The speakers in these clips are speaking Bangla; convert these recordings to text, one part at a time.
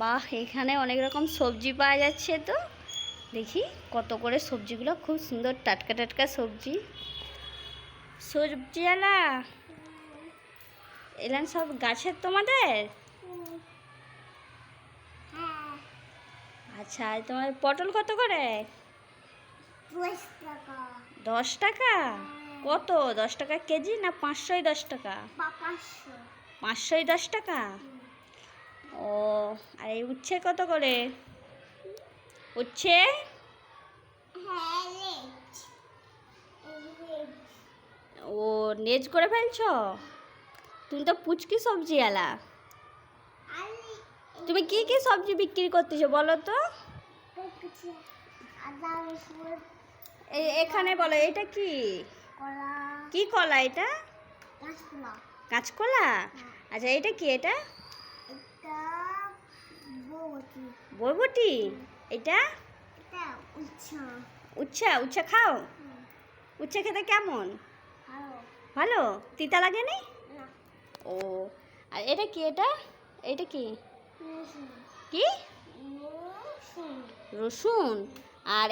বাহ, এখানে অনেক রকম সবজি পাওয়া যাচ্ছে। তো দেখি কত করে সবজিগুলো, খুব সুন্দর টাটকা টাটকা সবজি। সবজিওয়ালা এলেন সব গাছের তোমাদের? আচ্ছা, তোমার পটল কত করে? 10 টাকা। কত? 10 টাকা কেজি না 510 টাকা? 510 টাকা। ও, আর এই উচ্ছে কত করে? উচ্ছে ও, নেজ করে ফেলছো? তুমি তো পুচকি সবজিওয়ালা। তুমি কি কি সবজি বিক্রি করতেছো বলো তো? এখানে বলো, এটা কি কি কলা? এটা কাঁচকলা। আচ্ছা, এটা কি? এটা বরবটি। এটা উচ্ছা। উচ্ছা খাও? উচ্ছা খেতে কেমন? ভালো। তিতা লাগেনি? ও, আর এটা কি? এটা কি কি রসুন। আর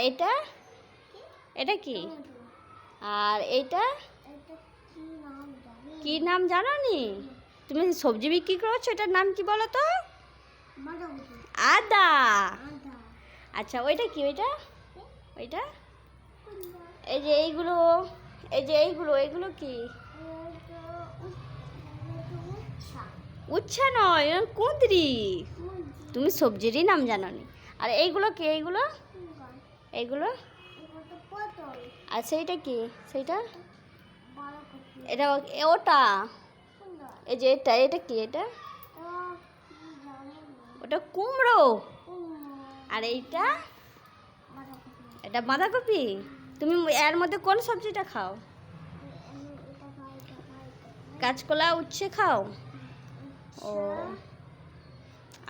এটা কি? আর এটা কি নাম জানো নি? তুমি সবজি বিক্রি করছো, এটার নাম কি বলো তো? আদা। আচ্ছা, ওইটা কি? ওইটা এই যে এইগুলো, এইগুলো কি? উচ্ছা নয়, কুঁদরি। তুমি সবজিরই নাম জানো নি। আর এইগুলো কি? এইগুলো আর সেইটা কি? সেইটা এটা ওটা এই যে এটা কি? ওটা কুমড়ো। আর এটা বাঁধাকপি। তুমি এর মধ্যে কোন সবজিটা খাও? কাঁচকলা উচ্ছে খাও? ও,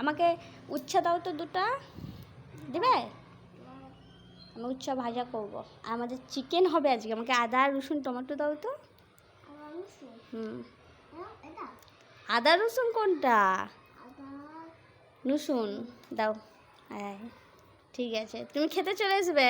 আমাকে উচ্ছে দাও তো, দুটা দিবে? আমি উচ্ছে ভাজা করবো, আর আমাদের চিকেন হবে আজকে। আমাকে আদা রসুন টমেটো দাও তো। আদা রসুন কোনটা? রসুন দাও। হ্যাঁ, ঠিক আছে, তুমি খেতে চলে আসবে।